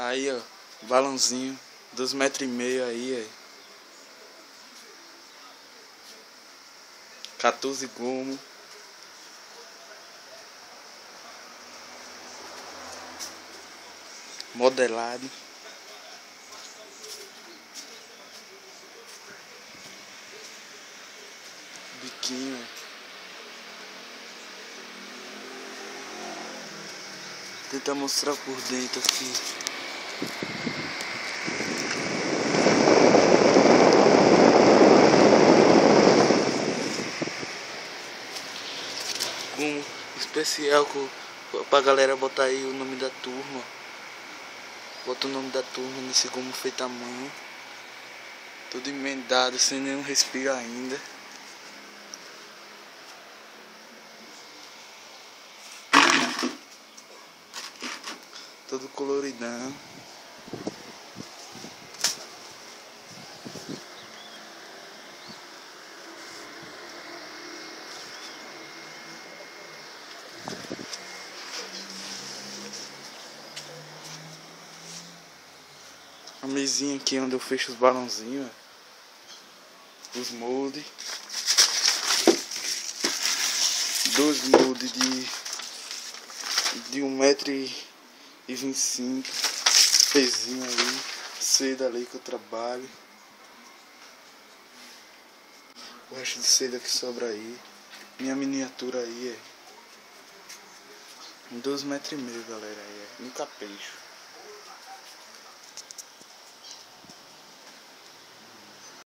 Aí, ó, balãozinho, 2,5 metros aí, ó. 14 gomo. Modelado. Biquinho. Tentar mostrar por dentro aqui. Um especial pra galera botar aí o nome da turma. Bota o nome da turma nesse gomo feito à mão. Tudo emendado, sem nenhum respiro ainda. Todo coloridão. A mesinha aqui onde eu fecho os balãozinhos, ó. Os moldes. 2 moldes de 1,25 m. Pezinho ali. Seda ali que eu trabalho. O resto de seda que sobra aí. Minha miniatura aí, é 12,5 m, galera. Aí, é um capricho.